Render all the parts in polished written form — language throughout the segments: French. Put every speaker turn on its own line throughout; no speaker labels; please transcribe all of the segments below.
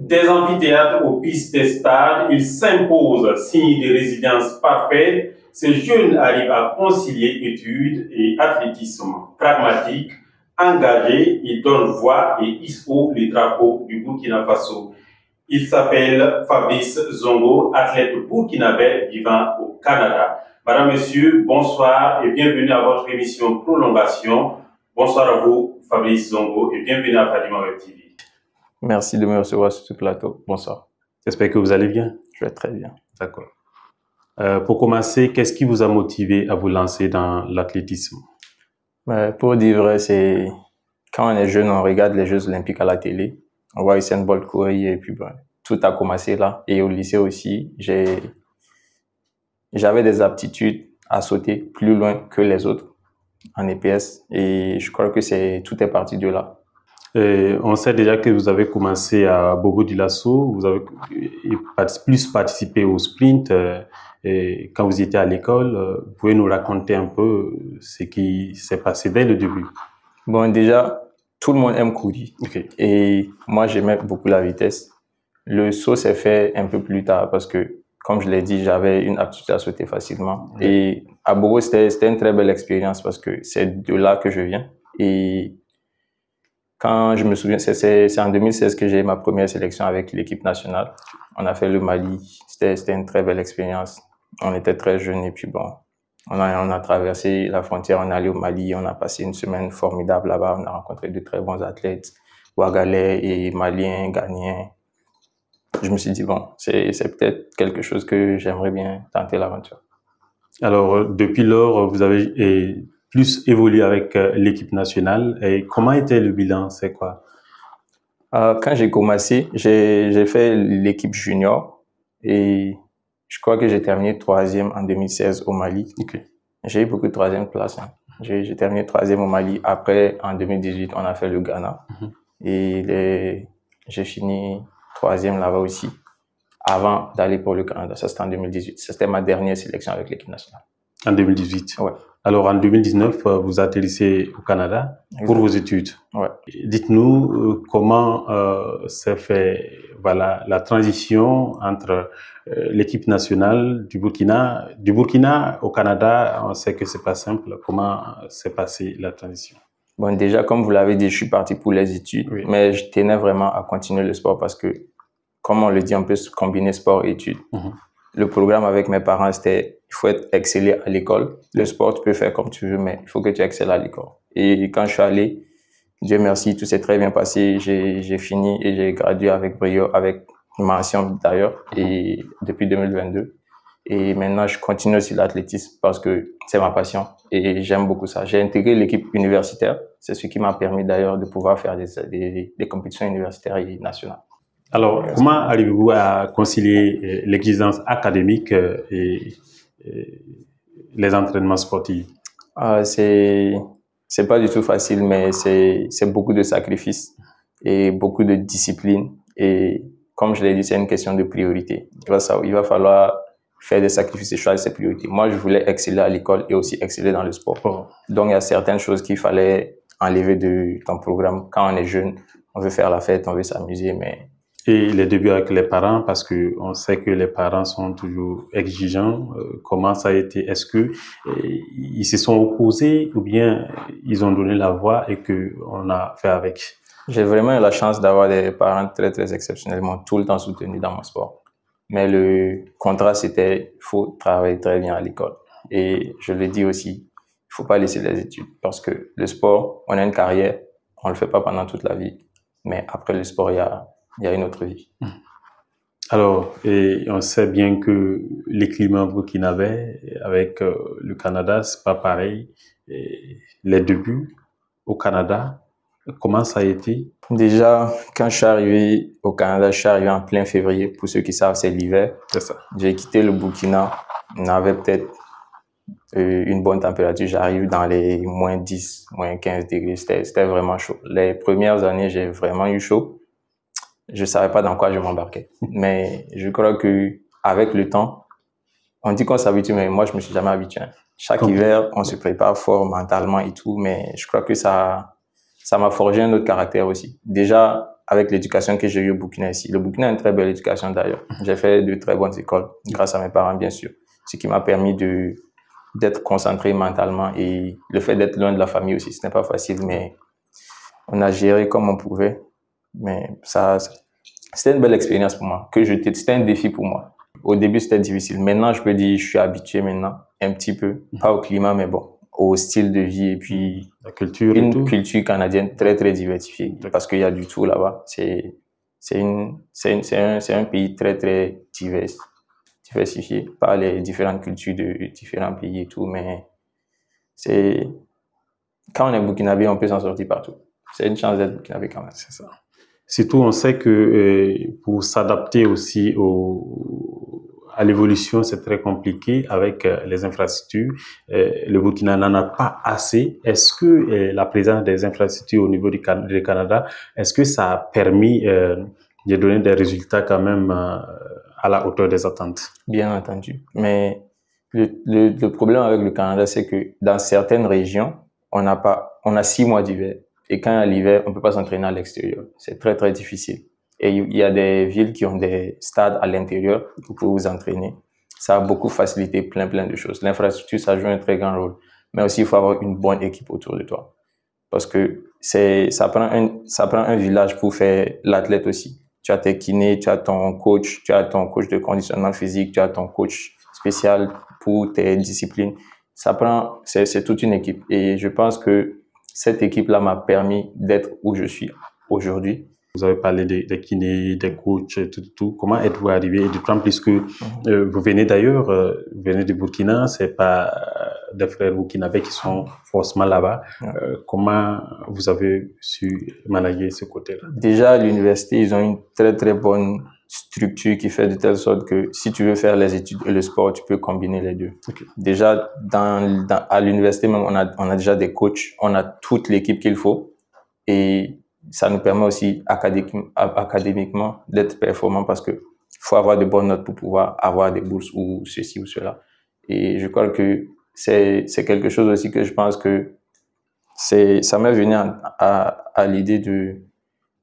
Des amphithéâtres aux pistes des stades, ils s'imposent, signe de résilience parfaite. Ces jeunes arrivent à concilier études et athlétisme. Pragmatiques, engagés, ils donnent voix et hissent haut les drapeaux du Burkina Faso. Il s'appelle Fabrice Zongo, athlète burkinabé vivant au Canada. Madame, Monsieur, bonsoir et bienvenue à votre émission Prolongation. Bonsoir à vous, Fabrice Zongo, et bienvenue à Fadima Web TV.
Merci de me recevoir sur ce plateau. Bonsoir.
J'espère que vous allez bien.
Je vais très bien.
D'accord. Pour commencer, qu'est-ce qui vous a motivé à vous lancer dans l'athlétisme?
Pour dire vrai, c'est quand on est jeune, on regarde les Jeux Olympiques à la télé. On voit Usain Bolt courir et puis tout a commencé là. Et au lycée aussi, j'avais des aptitudes à sauter plus loin que les autres en EPS. Et je crois que tout est parti de là.
On sait déjà que vous avez commencé à Bobo Dioulasso, vous avez plus participé au sprint et quand vous étiez à l'école. Vous pouvez nous raconter un peu ce qui s'est passé dès le début?
Bon, déjà, tout le monde aime courir.
Okay.
Et moi, j'aimais beaucoup la vitesse. Le saut s'est fait un peu plus tard parce que, comme je l'ai dit, j'avais une aptitude à sauter facilement. Okay. Et à Bobo, c'était une très belle expérience parce que c'est de là que je viens. Et quand je me souviens, c'est en 2016 que j'ai eu ma première sélection avec l'équipe nationale. On a fait le Mali. C'était une très belle expérience. On était très jeunes et puis bon, on a traversé la frontière, on est allé au Mali, on a passé une semaine formidable là-bas. On a rencontré de très bons athlètes, Ouagalais et Maliens, Ghanéens. Je me suis dit, bon, c'est peut-être quelque chose que j'aimerais bien tenter l'aventure.
Alors, depuis lors, vous avez plus évolué avec l'équipe nationale. Et comment était le bilan? C'est quoi?
Quand j'ai commencé, j'ai fait l'équipe junior et je crois que j'ai terminé 3e en 2016 au Mali.
Okay.
J'ai eu beaucoup de 3e place. Hein. J'ai terminé 3e au Mali. Après, en 2018, on a fait le Ghana. Et j'ai fini 3e là-bas aussi avant d'aller pour le Canada. Ça, c'était en 2018. C'était ma dernière sélection avec l'équipe nationale.
En 2018?
Ouais.
Alors, en 2019, vous atterrissez au Canada pour vos études.
Ouais.
Dites-nous comment s'est fait la transition entre l'équipe nationale du Burkina au Canada. On sait que c'est pas simple. Comment s'est passée la transition?
Bon, déjà, comme vous l'avez dit, je suis parti pour les études, oui. Mais je tenais vraiment à continuer le sport parce que, comme on le dit, on peut combiner sport et études. Le programme avec mes parents, c'était il faut être excellé à l'école. Le sport, tu peux faire comme tu veux, mais il faut que tu excelles à l'école. Et quand je suis allé, Dieu merci, tout s'est très bien passé. J'ai fini et j'ai gradué avec brio, avec une mention d'ailleurs, et depuis 2022. Et maintenant, je continue aussi l'athlétisme parce que c'est ma passion et j'aime beaucoup ça. J'ai intégré l'équipe universitaire. C'est ce qui m'a permis d'ailleurs de pouvoir faire des compétitions universitaires et nationales.
Alors, comment arrivez-vous à concilier l'exigence académique et les entraînements sportifs?
C'est pas du tout facile, mais c'est beaucoup de sacrifices et beaucoup de discipline. Et comme je l'ai dit, c'est une question de priorité. Il va falloir faire des sacrifices et choisir ses priorités. Moi, je voulais exceller à l'école et aussi exceller dans le sport. Donc, il y a certaines choses qu'il fallait enlever de ton programme. Quand on est jeune, on veut faire la fête, on veut s'amuser, mais...
Et les débuts avec les parents, parce que on sait que les parents sont toujours exigeants. Comment ça a été? Est-ce que ils se sont opposés ou bien ils ont donné la voix et que on a fait avec?
J'ai vraiment eu la chance d'avoir des parents très, très exceptionnellement tout le temps soutenus dans mon sport. Mais le contrat, c'était il faut travailler très bien à l'école. Et je le dis aussi, il faut pas laisser les études parce que le sport, on a une carrière, on le fait pas pendant toute la vie. Mais après le sport, il y a une autre vie.
Alors, et on sait bien que les climats burkinabés avec le Canada, c'est pas pareil. Et les débuts au Canada, comment ça a été?
Déjà, quand je suis arrivé au Canada, je suis arrivé en plein février. Pour ceux qui savent, c'est l'hiver.
C'est ça.
J'ai quitté le Burkina. On avait peut-être une bonne température. J'arrive dans les moins 10, moins 15 degrés. C'était vraiment chaud. Les premières années, j'ai vraiment eu chaud. Je savais pas dans quoi je m'embarquais. Mais je crois que avec le temps, on dit qu'on s'habitue, mais moi, je me suis jamais habitué. Chaque hiver, on se prépare fort mentalement et tout, mais je crois que ça m'a forgé un autre caractère aussi. Déjà, avec l'éducation que j'ai eue au Burkina ici. Le Burkina a une très belle éducation d'ailleurs. J'ai fait de très bonnes écoles, grâce à mes parents bien sûr, ce qui m'a permis d'être concentré mentalement, et le fait d'être loin de la famille aussi, ce n'est pas facile, mais on a géré comme on pouvait. Mais c'était une belle expérience pour moi, c'était un défi pour moi. Au début, c'était difficile. Maintenant, je peux dire, je suis habitué maintenant, un petit peu, pas au climat, mais bon, au style de vie, et puis
la culture
une culture canadienne très, très diversifiée, parce qu'il y a du tout là-bas. C'est un pays très, très diversifié par les différentes cultures de différents pays et tout, mais quand on est burkinabé, on peut s'en sortir partout. C'est une chance d'être burkinabé quand même.
C'est ça. Surtout, on sait que pour s'adapter aussi à l'évolution, c'est très compliqué avec les infrastructures. Le Burkina n'en a pas assez. Est-ce que la présence des infrastructures au niveau du Canada, est-ce que ça a permis de donner des résultats quand même à la hauteur des attentes?
Bien entendu. Mais le problème avec le Canada, c'est que dans certaines régions, on a 6 mois d'hiver. Et quand il y a l'hiver, on ne peut pas s'entraîner à l'extérieur. C'est très, très difficile. Et il y a des villes qui ont des stades à l'intérieur pour vous entraîner. Ça a beaucoup facilité plein de choses. L'infrastructure, ça joue un très grand rôle. Mais aussi, il faut avoir une bonne équipe autour de toi. Parce que ça prend un village pour faire l'athlète aussi. Tu as tes kinés, tu as ton coach de conditionnement physique, tu as ton coach spécial pour tes disciplines. C'est toute une équipe. Et je pense que cette équipe-là m'a permis d'être où je suis aujourd'hui.
Vous avez parlé des kinés, des coachs, tout. Comment êtes-vous arrivé? Et d'autant plus que vous venez d'ailleurs, vous venez du Burkina, c'est pas des frères burkinabés qui sont forcément là-bas. Comment vous avez su manager ce côté-là?
Déjà, à l'université, ils ont une très, très bonne structure qui fait de telle sorte que si tu veux faire les études et le sport, tu peux combiner les deux.
Okay.
Déjà, à l'université même, on a déjà des coachs, on a toute l'équipe qu'il faut, et ça nous permet aussi académiquement d'être performant, parce que faut avoir de bonnes notes pour pouvoir avoir des bourses ou ceci ou cela. Et je crois que c'est quelque chose aussi que je pense que ça m'est venu à l'idée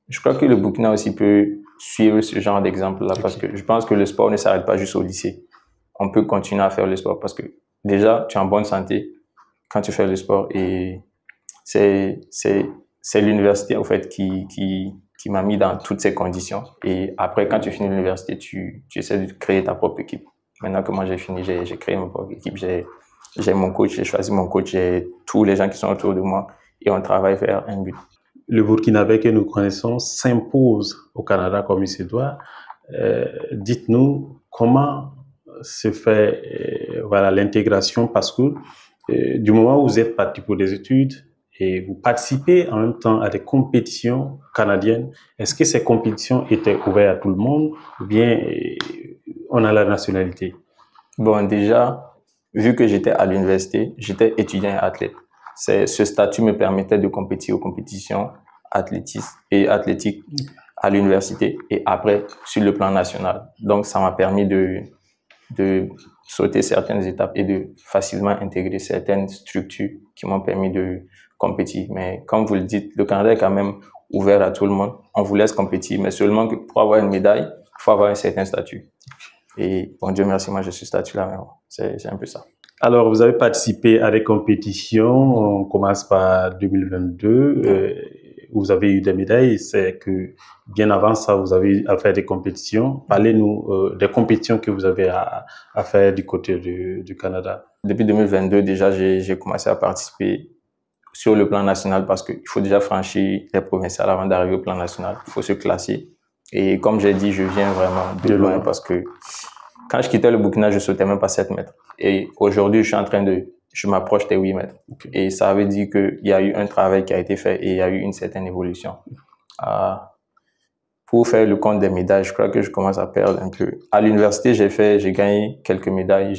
je crois que le Burkina aussi peut suivre ce genre d'exemple-là, parce que je pense que le sport ne s'arrête pas juste au lycée. On peut continuer à faire le sport, parce que déjà, tu es en bonne santé quand tu fais le sport, et c'est l'université, en fait, qui m'a mis dans toutes ces conditions. Et après, quand tu finis l'université, tu essaies de créer ta propre équipe. Maintenant que moi, j'ai fini, j'ai créé ma propre équipe, j'ai mon coach, j'ai choisi mon coach, j'ai tous les gens qui sont autour de moi, et on travaille vers un but.
Le Burkinabé que nous connaissons s'impose au Canada comme il se doit. Dites-nous comment se fait l'intégration, parce que du moment où vous êtes parti pour des études et vous participez en même temps à des compétitions canadiennes, est-ce que ces compétitions étaient ouvertes à tout le monde, ou bien on a la nationalité?
Bon, déjà, vu que j'étais à l'université, j'étais étudiant et athlète. Ce statut me permettait de compétir aux compétitions athlétiques à l'université, et après sur le plan national. Donc, ça m'a permis de sauter certaines étapes et de facilement intégrer certaines structures qui m'ont permis de compétir. Mais comme vous le dites, le Canada est quand même ouvert à tout le monde. On vous laisse compétir, mais seulement que pour avoir une médaille, il faut avoir un certain statut. Et bon, Dieu merci, moi je suis statut-là, mais bon, c'est un peu ça.
Alors, vous avez participé à des compétitions. On commence par 2022. Vous avez eu des médailles. C'est que bien avant ça, vous avez à faire des compétitions. Parlez-nous des compétitions que vous avez à faire du côté du Canada.
Depuis 2022, déjà, j'ai commencé à participer sur le plan national, parce qu'il faut déjà franchir les provinciales avant d'arriver au plan national. Il faut se classer. Et comme j'ai dit, je viens vraiment de loin, parce que quand je quittais le Burkina, je sautais même pas 7 mètres. Et aujourd'hui, je m'approche des 8 mètres. Okay. Et ça veut dire qu'il y a eu un travail qui a été fait, et il y a eu une certaine évolution. Pour faire le compte des médailles, je crois que je commence à perdre un peu. À l'université, j'ai gagné quelques médailles.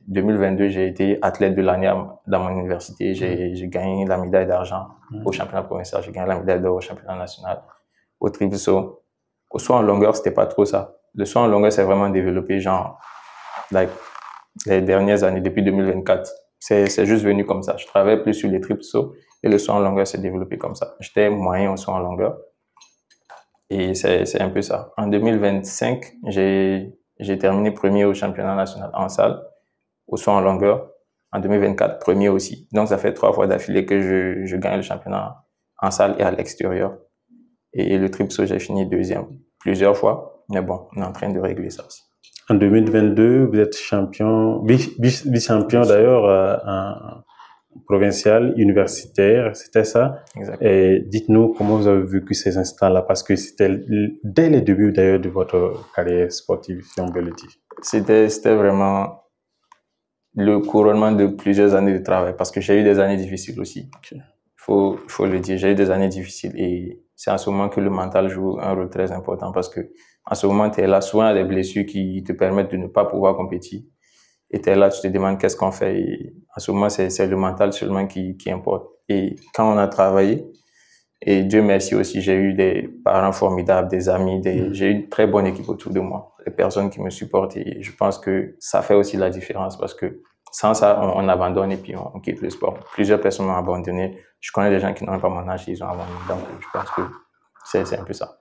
2022, j'ai été athlète de l'année dans mon université. J'ai gagné la médaille d'argent au championnat provincial. J'ai gagné la médaille d'or au championnat national. Au triple saut. Au saut en longueur, c'était pas trop ça. Le saut en longueur, c'est vraiment développé, les dernières années, depuis 2024. C'est juste venu comme ça. Je travaille plus sur les triples sauts, et le saut en longueur s'est développé comme ça. J'étais moyen au saut en longueur. Et c'est un peu ça. En 2025, j'ai terminé premier au championnat national en salle, au saut en longueur. En 2024, premier aussi. Donc, ça fait 3 fois d'affilée que je gagne le championnat en salle et à l'extérieur. Et le triple saut, j'ai fini deuxième plusieurs fois. Mais bon, on est en train de régler ça aussi.
En 2022, vous êtes champion, vice-champion d'ailleurs en provincial, universitaire, c'était ça.
Exactement.
Et dites-nous comment vous avez vécu ces instants-là, parce que c'était dès les débuts d'ailleurs de votre carrière sportive, si on veut le dire.
C'était vraiment le couronnement de plusieurs années de travail, parce que j'ai eu des années difficiles aussi.
Okay.
Faut le dire, j'ai eu des années difficiles et c'est en ce moment que le mental joue un rôle très important, parce que en ce moment, tu es là, souvent des blessures qui te permettent de ne pas pouvoir compétir. Et tu es là, tu te demandes qu'est-ce qu'on fait. Et en ce moment, c'est le mental seulement qui importe. Et quand on a travaillé, et Dieu merci aussi, j'ai eu des parents formidables, des amis, j'ai eu une très bonne équipe autour de moi, des personnes qui me supportent. Et je pense que ça fait aussi la différence, parce que sans ça, on abandonne et puis on quitte le sport. Plusieurs personnes m'ont abandonné. Je connais des gens qui n'ont pas mon âge, ils ont abandonné. Donc, je pense que c'est un peu ça.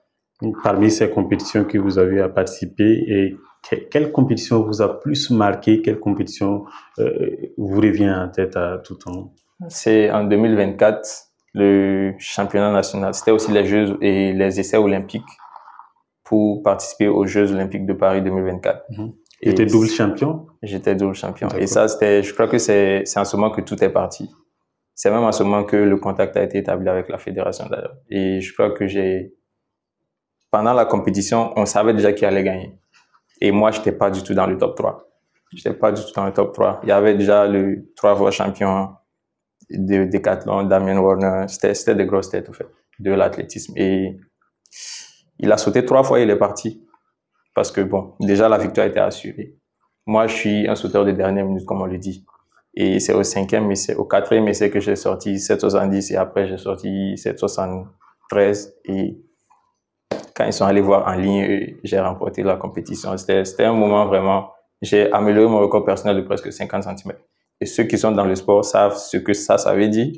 Parmi ces compétitions que vous avez à participer, et quelle compétition vous a plus marqué? Quelle compétition vous revient en tête à tout temps?
C'est en 2024, le championnat national. C'était aussi les Jeux et les essais olympiques pour participer aux Jeux olympiques de Paris 2024.
J'étais double champion?
J'étais double champion. Et ça, je crois que c'est en ce moment que tout est parti. C'est même en ce moment que le contact a été établi avec la fédération d'ailleurs. Et je crois que pendant la compétition, on savait déjà qui allait gagner. Et moi, j'étais pas du tout dans le top 3. J'étais pas du tout dans le top 3. Il y avait déjà le 3 fois champion de décathlon, Damien Warner. C'était des grosses têtes, en fait, de l'athlétisme. Et il a sauté 3 fois et il est parti. Parce que, bon, déjà, la victoire était assurée. Moi, je suis un sauteur de dernière minute, comme on le dit. Et c'est au 4e essai que j'ai sorti 7,70 et après, j'ai sorti 7,73. Et quand ils sont allés voir en ligne, j'ai remporté la compétition. C'était un moment vraiment... J'ai amélioré mon record personnel de presque 50 cm. Et ceux qui sont dans le sport savent ce que ça veut dire.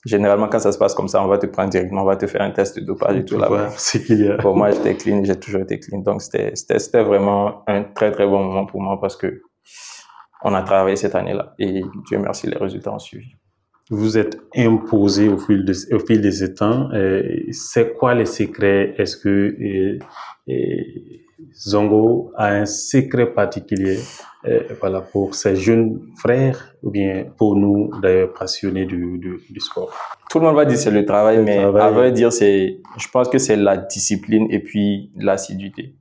Généralement, quand ça se passe comme ça, on va te prendre directement, on va te faire un test de dopage et tout là-bas. Pour moi, j'étais clean, j'ai toujours été clean. Donc, c'était vraiment un très, très bon moment pour moi, parce que on a travaillé cette année-là. Et Dieu merci, les résultats ont suivi.
Vous êtes imposé au fil des temps. C'est quoi les secrets? Est-ce que Zongo a un secret particulier voilà, pour ses jeunes frères, ou bien pour nous, d'ailleurs, passionnés du sport?
Tout le monde va dire c'est le travail, mais à vrai dire, je pense que c'est la discipline et puis l'assiduité.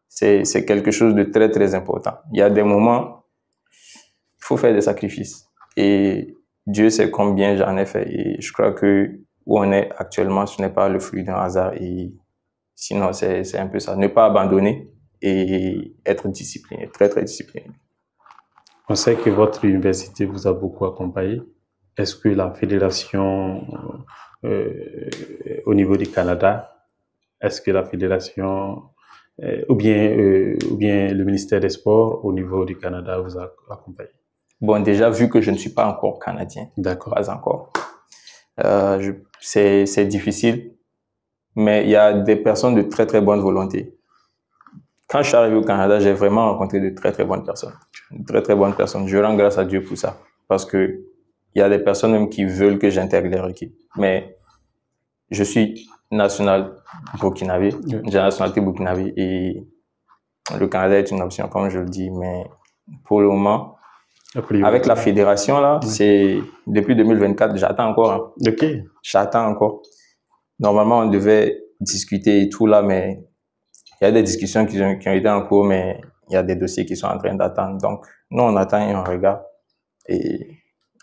C'est quelque chose de très, très important. Il y a des moments, il faut faire des sacrifices. Et Dieu sait combien j'en ai fait. Et je crois que où on est actuellement, ce n'est pas le fruit d'un hasard. Et sinon, c'est un peu ça. Ne pas abandonner et être discipliné, très, très discipliné.
On sait que votre université vous a beaucoup accompagné. Est-ce que la fédération au niveau du Canada, est-ce que la fédération ou bien le ministère des Sports au niveau du Canada vous a accompagné?
Bon, déjà, vu que je ne suis pas encore canadien, pas encore, c'est difficile, mais il y a des personnes de très, très bonne volonté. Quand je suis arrivé au Canada, j'ai vraiment rencontré de très, très bonnes personnes. De très, très bonnes personnes. Je rends grâce à Dieu pour ça. Parce que il y a des personnes même qui veulent que j'intègre leur équipe. Mais je suis national burkinabé. J'ai la nationalité burkinabé et le Canada est une option, comme je le dis. Mais pour le moment, avec la fédération, là, c'est depuis 2024, j'attends encore. Hein.
Okay.
J'attends encore. Normalement, on devait discuter et tout là, mais il y a des discussions qui ont été en cours, mais il y a des dossiers qui sont en train d'attendre. Donc, nous, on attend et on regarde. Et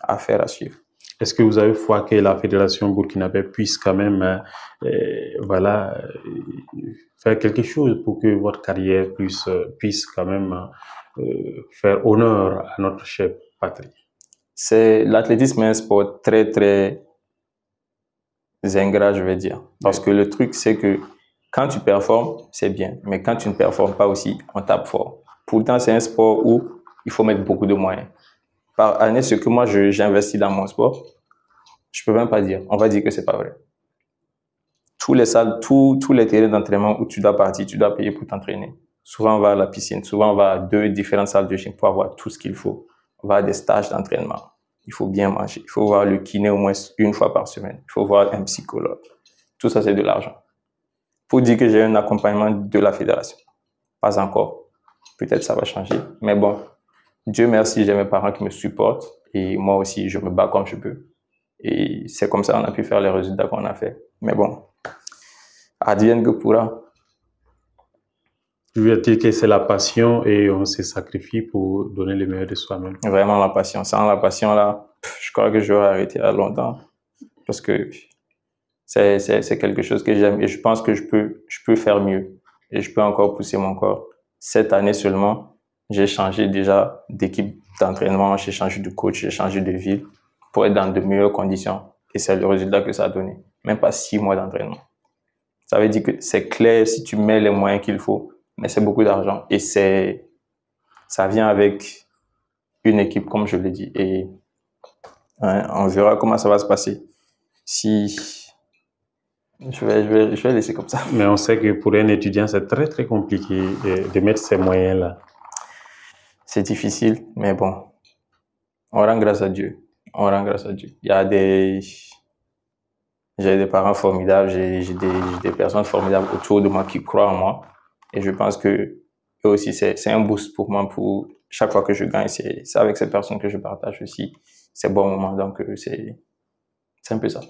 affaire à suivre.
Est-ce que vous avez foi que la fédération burkinabé puisse quand même voilà, faire quelque chose pour que votre carrière puisse quand même faire honneur à notre chère patrie?
L'athlétisme est un sport très, très ingrat, je vais dire. Parce que le truc, c'est que quand tu performes, c'est bien. Mais quand tu ne performes pas aussi, on tape fort. Pourtant, c'est un sport où il faut mettre beaucoup de moyens. Par année, ce que moi, j'investis dans mon sport, je peux même pas dire. On va dire que c'est pas vrai. tous les salles, tous les terrains d'entraînement où tu dois partir, tu dois payer pour t'entraîner. Souvent, on va à la piscine. Souvent, on va à 2 différentes salles de gym pour avoir tout ce qu'il faut. On va à des stages d'entraînement. Il faut bien manger. Il faut voir le kiné au moins une fois par semaine. Il faut voir un psychologue. Tout ça, c'est de l'argent. Pour dire que j'ai un accompagnement de la fédération. Pas encore. Peut-être ça va changer. Mais bon, Dieu merci, j'ai mes parents qui me supportent. Et moi aussi, je me bats comme je peux. Et c'est comme ça qu'on a pu faire les résultats qu'on a fait. Mais bon, advienne que pourra.
Je veux dire que c'est la passion et on se sacrifie pour donner le meilleur de soi-même.
Vraiment la passion. Sans la passion, là, je crois que j'aurais arrêté à longtemps. Parce que c'est quelque chose que j'aime et je pense que je peux faire mieux. Et je peux encore pousser mon corps. Cette année seulement, j'ai changé déjà d'équipe d'entraînement, j'ai changé de coach, j'ai changé de ville pour être dans de meilleures conditions. Et c'est le résultat que ça a donné. Même pas 6 mois d'entraînement. Ça veut dire que c'est clair si tu mets les moyens qu'il faut. Mais c'est beaucoup d'argent et ça vient avec une équipe, comme je l'ai dit. Et hein, on verra comment ça va se passer. Si je vais laisser comme ça.
Mais on sait que pour un étudiant, c'est très, très compliqué de mettre ces moyens-là.
C'est difficile, mais bon, on rend grâce à Dieu. On rend grâce à Dieu. J'ai des parents formidables, j'ai des personnes formidables autour de moi qui croient en moi. Et je pense que eux aussi, c'est un boost pour moi. Pour chaque fois que je gagne, c'est avec ces personnes que je partage aussi ces bons moments. Donc, c'est un peu ça.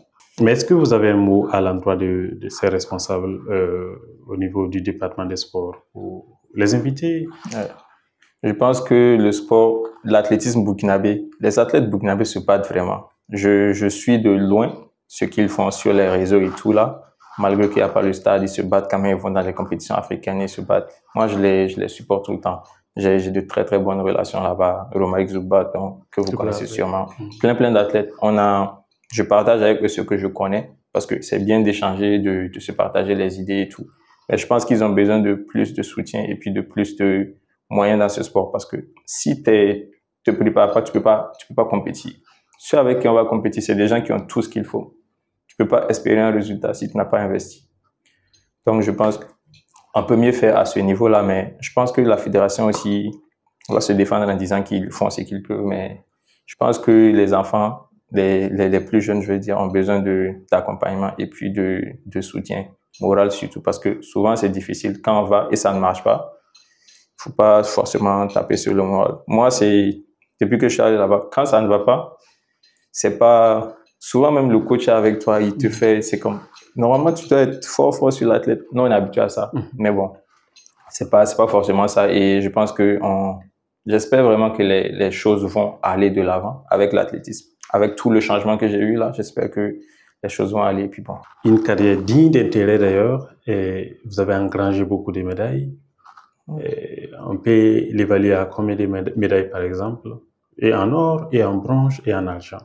Mais est-ce que vous avez un mot à l'endroit de ces responsables au niveau du département des sports pour les inviter?
Je pense que le sport, l'athlétisme burkinabé, les athlètes burkinabés se battent vraiment. Je suis de loin ce qu'ils font sur les réseaux et tout là. Malgré qu'il n'y a pas le stade, ils se battent quand même, ils vont dans les compétitions africaines, ils se battent. Moi, je les supporte tout le temps. J'ai de très, très bonnes relations là-bas. Romaric Zubat, que vous connaissez sûrement. Plein d'athlètes. Je partage avec eux ce que je connais parce que c'est bien d'échanger, de se partager les idées et tout. Mais je pense qu'ils ont besoin de plus de soutien et puis de plus de moyens dans ce sport parce que si tu te prépares pas, tu peux pas compétir. Ceux avec qui on va compétir, c'est des gens qui ont tout ce qu'il faut. Tu peux pas espérer un résultat si tu n'as pas investi. Donc, je pense qu'on peut mieux faire à ce niveau-là, mais je pense que la fédération aussi va se défendre en disant qu'ils font ce qu'ils peuvent, mais je pense que les enfants, les plus jeunes, je veux dire, ont besoin d'accompagnement et puis de soutien moral surtout, parce que souvent c'est difficile quand on va et ça ne marche pas. Faut pas forcément taper sur le moral. Moi, depuis que je suis allé là-bas, quand ça ne va pas, c'est pas, souvent même le coach est avec toi, il te fait, c'est comme, normalement tu dois être fort sur l'athlète. Nous, on est habitué à ça. Mais bon, c'est pas forcément ça. Et je pense que j'espère vraiment que les choses vont aller de l'avant avec l'athlétisme. Avec tout le changement que j'ai eu là, j'espère que les choses vont aller. Et puis bon.
Une carrière digne d'intérêt d'ailleurs. Et vous avez engrangé beaucoup de médailles. Et on peut l'évaluer à combien de médailles par exemple? Et en or, et en bronze, et en argent.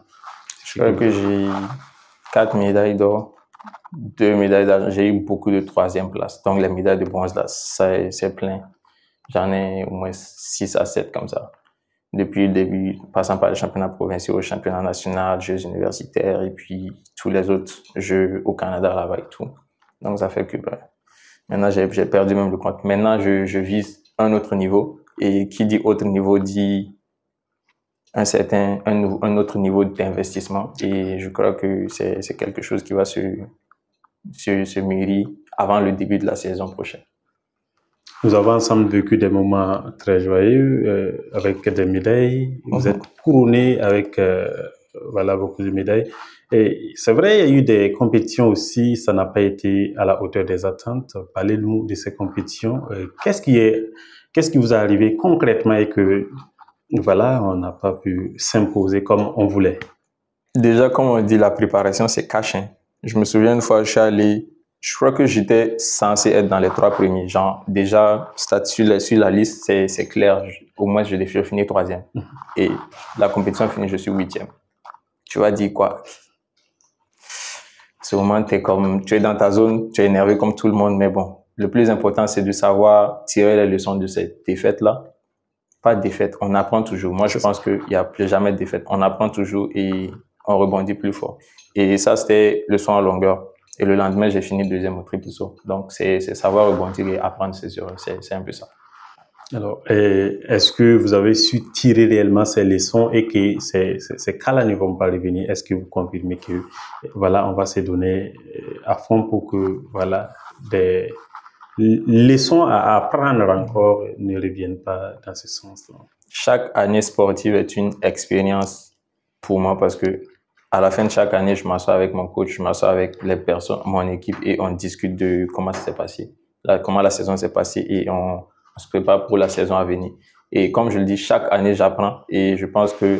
Je crois que j'ai 4 médailles d'or, 2 médailles d'argent. J'ai eu beaucoup de 3e place. Donc les médailles de bronze là, c'est plein. J'en ai au moins 6 à 7 comme ça. Depuis le début, passant par les championnats provinciaux, championnats nationaux, jeux universitaires et puis tous les autres jeux au Canada là-bas et tout. Donc ça fait que maintenant j'ai perdu même le compte. Maintenant je vise un autre niveau et qui dit autre niveau dit un autre niveau d'investissement et je crois que c'est quelque chose qui va se mûrir avant le début de la saison prochaine.
Nous avons ensemble vécu des moments très joyeux avec des médailles. Vous êtes couronné avec beaucoup de médailles. Et c'est vrai, il y a eu des compétitions aussi, ça n'a pas été à la hauteur des attentes. Parlez-nous de ces compétitions. Qu'est-ce qui vous est arrivé concrètement et que on n'a pas pu s'imposer comme on voulait?
Déjà, comme on dit, la préparation, c'est cash. Je me souviens une fois, je suis allé, je crois que j'étais censé être dans les 3 premiers. Genre, déjà, sur la liste, c'est clair. Au moins, je finis 3e. Et la compétition finie, je suis 8e. Tu vas dire quoi? Ce moment, tu es dans ta zone, tu es énervé comme tout le monde, mais bon. Le plus important, c'est de savoir tirer les leçons de cette défaite-là. Pas de défaite, on apprend toujours. Moi, je pense qu'il n'y a jamais de défaite. On apprend toujours et on rebondit plus fort. Et ça, c'était leçon à longueur. Et le lendemain, j'ai fini deuxième au triple saut. Donc, c'est savoir rebondir et apprendre ses erreurs. C'est un peu ça.
Alors, est-ce que vous avez su tirer réellement ces leçons et que ces cas-là ne vont pas revenir? Est-ce que vous confirmez que, voilà, on va se donner à fond pour que, voilà, des leçons à apprendre encore ne reviennent pas dans ce sens-là?
Chaque année sportive est une expérience pour moi parce que à la fin de chaque année, je m'assois avec mon coach, je m'assois avec les personnes, mon équipe et on discute de comment ça s'est passé, comment la saison s'est passée et on se prépare pour la saison à venir. Et comme je le dis, chaque année, j'apprends et je pense que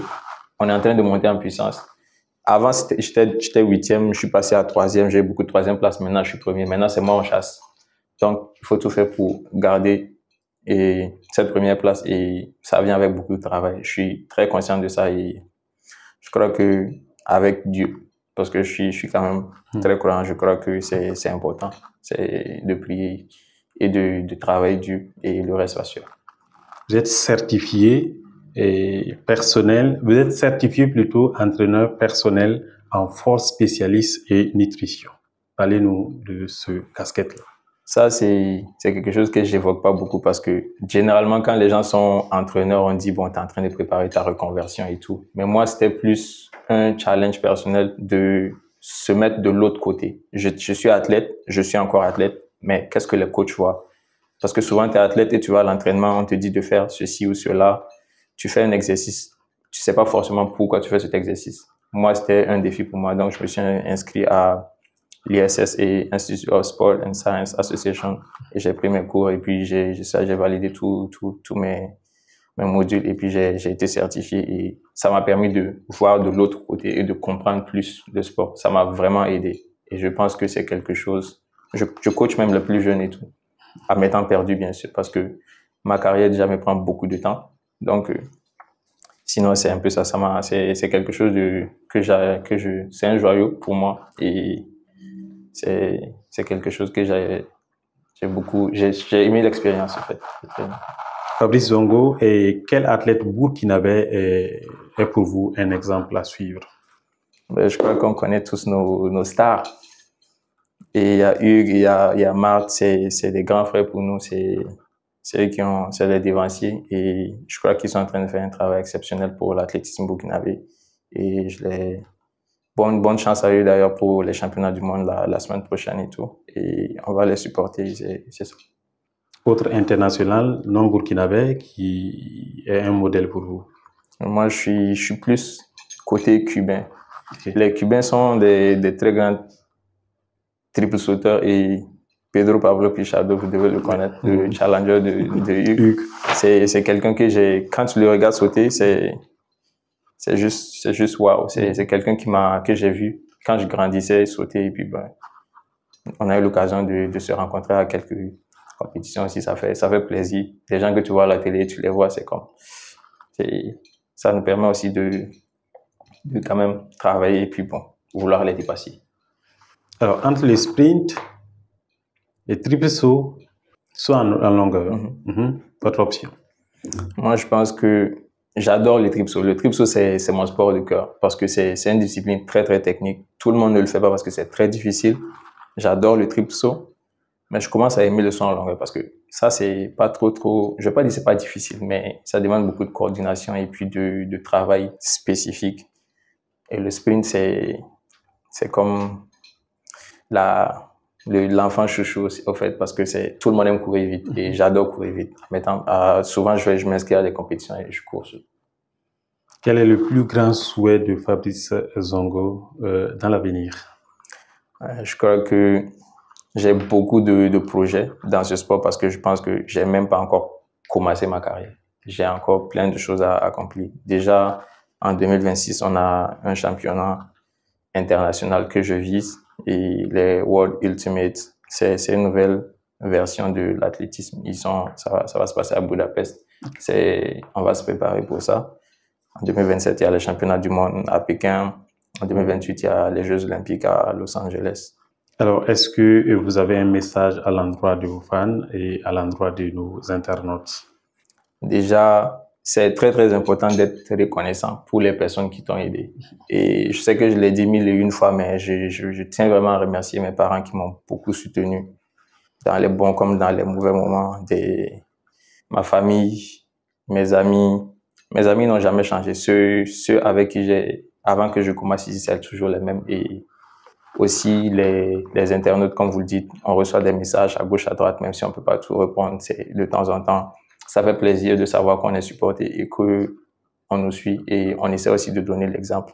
on est en train de monter en puissance. Avant, j'étais huitième, je suis passé à troisième, j'ai eu beaucoup de troisième place. Maintenant, je suis premier. Maintenant, c'est moi en chasse. Donc, il faut tout faire pour garder cette première place et ça vient avec beaucoup de travail. Je suis très conscient de ça et je crois que avec Dieu, parce que je suis quand même très croyant, je crois que c'est important, c'est de prier et de travailler Dieu et le reste va suivre.
Vous êtes certifié et personnel, vous êtes certifié plutôt entraîneur personnel en force spécialiste et nutrition. Parlez-nous de ce casquette-là.
Ça, c'est quelque chose que j'évoque pas beaucoup parce que généralement, quand les gens sont entraîneurs, on dit, bon, t'es en train de préparer ta reconversion et tout. Mais moi, c'était plus un challenge personnel de se mettre de l'autre côté. Je suis athlète, je suis encore athlète, mais qu'est-ce que les coachs voient? Parce que souvent, tu es athlète et tu vas à l'entraînement, on te dit de faire ceci ou cela. Tu fais un exercice, tu sais pas forcément pourquoi tu fais cet exercice. Moi, c'était un défi pour moi, donc je me suis inscrit à l'ISS et Institute of Sport and Science Association et j'ai pris mes cours et puis j'ai validé tous mes modules et puis j'ai été certifié et ça m'a permis de voir de l'autre côté et de comprendre plus le sport. Ça m'a vraiment aidé et je pense que c'est quelque chose, je coach même le plus jeune et tout, à mes temps perdus bien sûr parce que ma carrière déjà me prend beaucoup de temps. Donc, sinon c'est un peu ça, c'est quelque chose c'est un joyau pour moi et c'est quelque chose que j'ai aimé l'expérience en fait.
Fabrice Zongo, et quel athlète burkinabé est pour vous un exemple à suivre?
Je crois qu'on connaît tous nos stars. Et il y a Hugues, il y a Marthe, c'est des grands frères pour nous, c'est les dévanciers et je crois qu'ils sont en train de faire un travail exceptionnel pour l'athlétisme burkinabé et bonne chance à eux d'ailleurs pour les championnats du monde la semaine prochaine et tout. Et on va les supporter, c'est ça.
Autre international non burkinabé qui est un modèle pour vous?
Moi, je suis plus côté cubain. Okay. Les Cubains sont des très grands triple sauteurs et Pedro Pablo Pichado, vous devez le connaître, le challenger de Hugues. C'est quelqu'un que quand tu le regardes sauter, c'est juste waouh. C'est quelqu'un que j'ai vu quand je grandissais sauter et puis on a eu l'occasion de se rencontrer à quelques compétitions aussi. Ça fait plaisir. Les gens que tu vois à la télé, tu les vois, ça nous permet aussi de quand même travailler et puis vouloir les dépasser.
Alors, entre les sprints, les triple sauts, soit en longueur, votre option?
Moi, je pense que j'adore les triple sauts. Le triple saut, c'est mon sport de cœur parce que c'est une discipline très, très technique. Tout le monde ne le fait pas parce que c'est très difficile. J'adore le triple saut, mais je commence à aimer le saut en longueur parce que ça, c'est pas trop, je vais pas dire que c'est pas difficile, mais ça demande beaucoup de coordination et puis de travail spécifique. Et le sprint, c'est comme l'enfant chouchou aussi, au fait, parce que tout le monde aime courir vite et j'adore courir vite. Souvent, je m'inscris à des compétitions et je cours.
Quel est le plus grand souhait de Fabrice Zongo dans l'avenir?
Je crois que j'ai beaucoup de projets dans ce sport parce que je pense que j'ai même pas encore commencé ma carrière. J'ai encore plein de choses à accomplir. Déjà, en 2026, on a un championnat international que je vise et les World Ultimate, c'est une nouvelle version de l'athlétisme. Ça va se passer à Budapest. On va se préparer pour ça. En 2027, il y a les championnats du monde à Pékin. En 2028, il y a les Jeux olympiques à Los Angeles.
Alors, est-ce que vous avez un message à l'endroit de vos fans et à l'endroit de nos internautes?
Déjà, c'est très, très important d'être reconnaissant pour les personnes qui t'ont aidé. Et je sais que je l'ai dit 1001 fois, mais je tiens vraiment à remercier mes parents qui m'ont beaucoup soutenu dans les bons comme dans les mauvais moments. Ma famille, mes amis n'ont jamais changé. Ceux avec qui avant que je commence ici, c'est toujours les mêmes. Et aussi les internautes, comme vous le dites, on reçoit des messages à gauche, à droite, même si on peut pas tout répondre, c'est de temps en temps. Ça fait plaisir de savoir qu'on est supporté et que on nous suit, et on essaie aussi de donner l'exemple.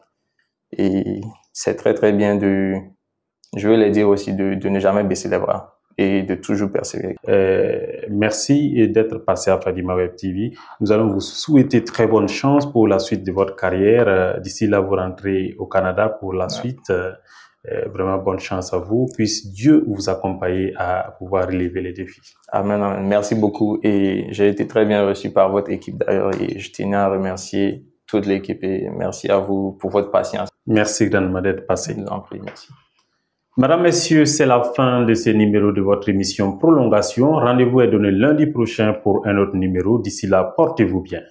Et c'est très, très bien je veux les dire aussi, de ne jamais baisser les bras et de toujours persévérer.
Merci d'être passé à Fadima Web TV. Nous allons vous souhaiter très bonne chance pour la suite de votre carrière. D'ici là, vous rentrez au Canada pour la suite. Vraiment bonne chance à vous. Puisse Dieu vous accompagner à pouvoir relever les défis.
Amen, amen. Merci beaucoup. Et j'ai été très bien reçu par votre équipe d'ailleurs. Et je tenais à remercier toute l'équipe et merci à vous pour votre patience.
Merci grandement d'être passé.
Je vous en prie, merci.
Madame, Messieurs, c'est la fin de ce numéro de votre émission Prolongation. Rendez-vous est donné lundi prochain pour un autre numéro. D'ici là, portez-vous bien.